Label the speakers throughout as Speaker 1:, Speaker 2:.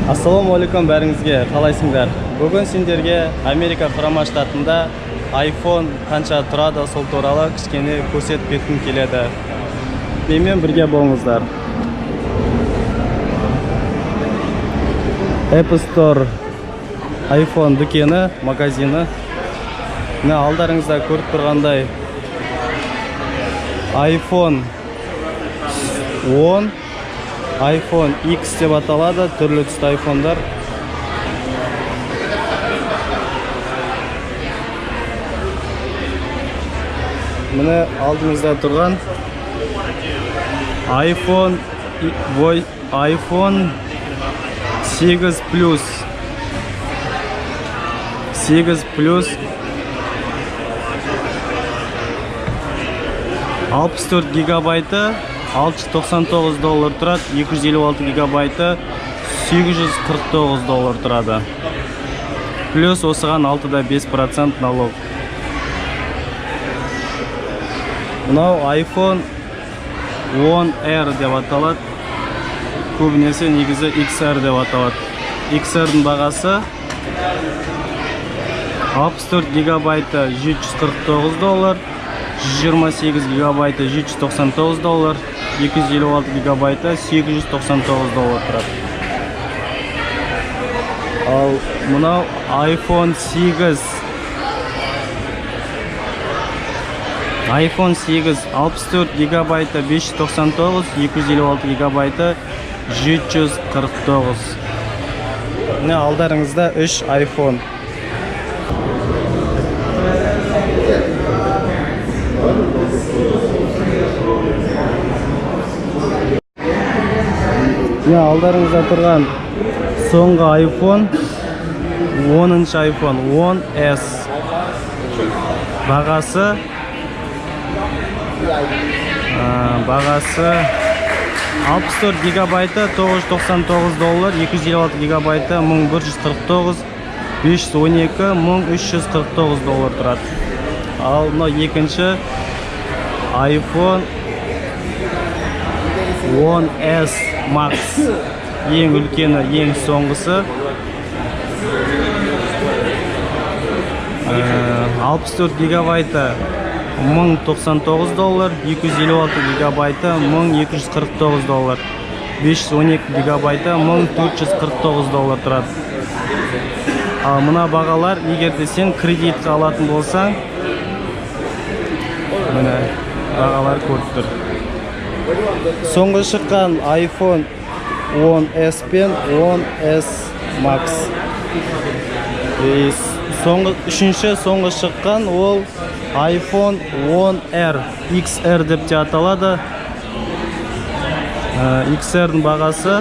Speaker 1: Ассалаумағалейкум бәріңізге, қалайсыңдар? Бүгін сендерге Америка құрама штатында iPhone қанша тұрады, сол туралы кішкене көрсетіп кеткім келеді. Менімен бірге болыңыздар. Apple Store iPhone дүкені, магазины. Міне алдарыңызда көріп тұрғандай iPhone 10, iPhone X деп аталады, түрлі түсті iPhone'дар. Міне алдыңызда тұрған iPhone 8 Plus 8 Plus 64 гигабайты $699 тұрады, 256 гигабайты $849 тұрады. Плюс осыған 6,5% налог. Мынау iPhone 10R деп аталады. Көбінесе негізі XR деп аталады. XR-дің бағасы 64 гигабайты $749, 128 гигабайты $799, 256 гигабайты $899 тұрады. Ал мынау iPhone 8 64 гигабайты $599, 256 гигабайты $749. Міне алдарыңызда 3 iPhone. Алдарыңызда тұрған соңғы iPhone 10-шы iPhone 10s. Бағасы 64 гигабайты $999, 256 гигабайты $1149, 512 $1349 тұрады. Ал мынау екінші iPhone 10s Max, ең үлкені, ең соңғысы, 64 гигабайты $1099, 256 гигабайты $1249, 512 гигабайты $1449 тұрады. Ал мына бағалар, егерде сен кредитқа алатын болсаң, міне бағалар көріп тұр. Соңғы шыққан iPhone 10s пен 10s Max. Үшінші соңғы шыққан ол iPhone 10R, XR деп те аталады. XR-дің бағасы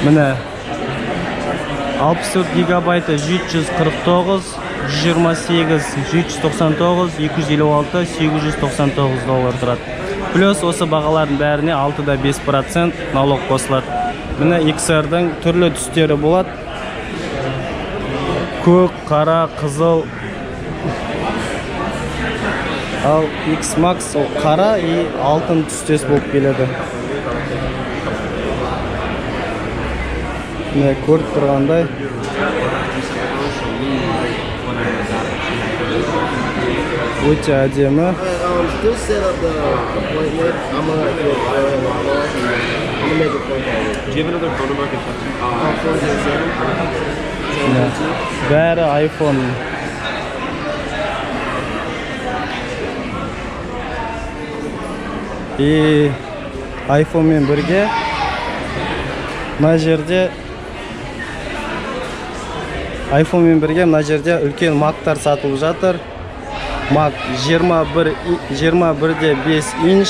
Speaker 1: міне 64 гигабайты $749, 128 $799, 256 $899 тұрады. Плюс осы бағалардың бәріне 6,5% налог қосылады. Міне XR-дің түрлі түстері болады. Көк, қара, қызыл. Ал X Max ол қара и алтын түстес болып келеді. Міне көріп тұрғандай өте әдемі. Бәрі iPhone. И iPhone мен бірге мына жерде үлкен Mac'тар сатылып жатыр. Mac 21,5 инч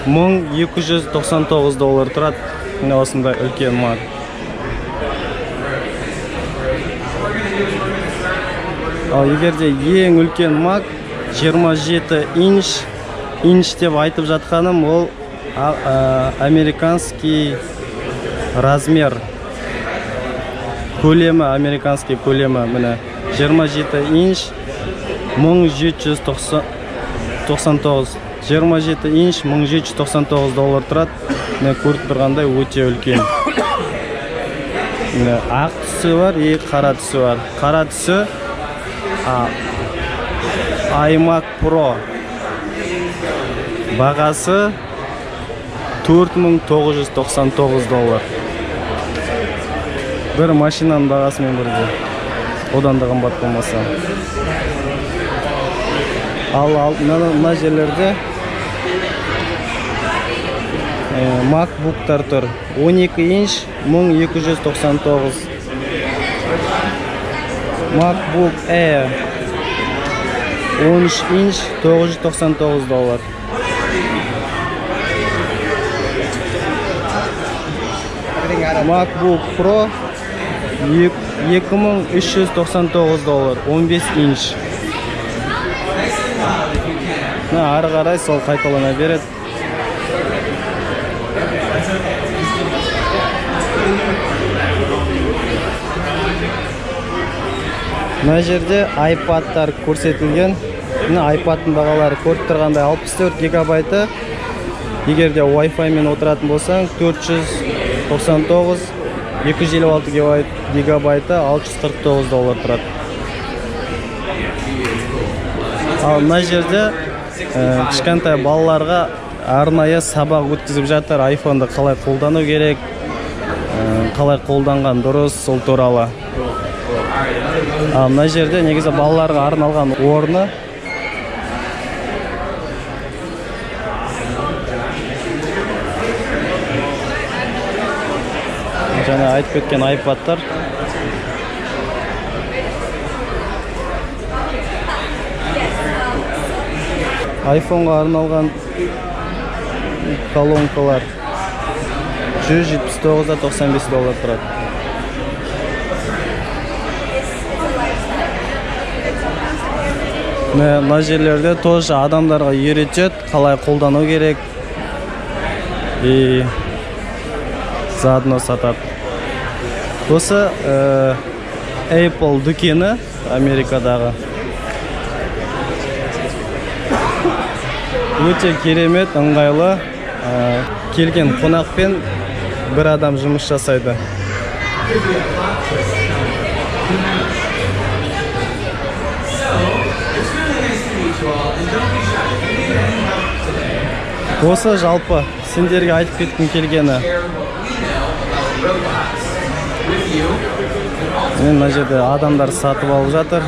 Speaker 1: $1299 тұрады. Міне осындай үлкен Mac. Ал егерде ең үлкен Mac 27 инч деп айтып жатқаным, ол американский размер. Көлемі, американский көлемі. Міне 27 инч 1799. 27 инч $1799 тұрады. міне көріп тұрғандай өте үлкен. Міне ақ түсі бар, қара түсі бар. Қара түсі iMac Pro. Бағасы $4999. Бір машинаның бағасымен бірге. Одан да қымбат болмаса. Ал мына жерлерде MacBook'тар тұр. 12 инч 1299. MacBook Air 13 инч $999. MacBook Pro $2399, 15 инч. Ары қарай сол қайталана береді. Мына жерде iPad'тар көрсетілген. Мына iPad'тың бағалары көріп тұрғандай 64 гигабайты. Егер де Wi-Fi мен отыратын болсаң, 499, 256 гигабайты $649 тұрады. Ал мына жерде кішкентай балаларға арнайы сабақ өткізіп жатыр. iPhone'ды қалай қолдану керек, қалай қолданған дұрыс, сол туралы. Ал мына жерде негізі балаларға арналған орны. Жаңа айтып кеткен iPad'тар. iPhone'ға арналған колонкалар $179.95 тұрады. Мына жерлерде тоже адамдарға үйретеді, қалай қолдану керек. И заодно сатады. Осы Apple дүкені Америкадағы. Өте керемет, ыңғайлы. Келген қонақпен бір адам жұмыс жасайды. Осы жалпы сендерге айтып кеткім келгені. Мына жерде адамдар сатып алып жатыр.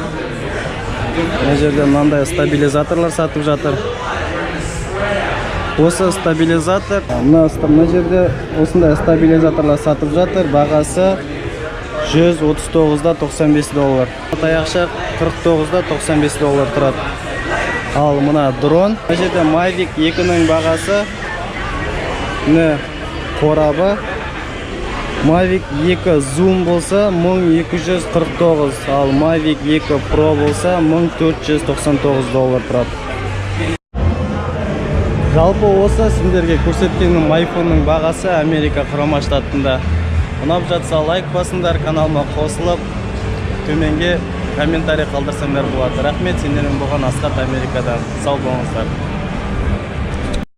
Speaker 1: Мына жерде мынандай стабилизаторлар сатып жатыр. Осы стабилизатор, мына жерде осындай стабилизаторлар сатып жатыр. Бағасы $139.95. Таяқшақ $49.95 тұрады. Ал мына дрон, мына жерде Mavic 2-ның бағасы, қорабы. Mavic 2 Zoom болса $1249, ал Mavic 2 Pro болса $1499 тұрады. Жалпы осы сендерге көрсеткенім iPhone'ның бағасы Америка Құрама Штатында. Ұнап жатса лайк басыңдар, каналыма қосылып, төменге комментарий қалдырсаңдар болады. Рахмет, сендермен болған Асхат Америкадан. Сау болыңыздар.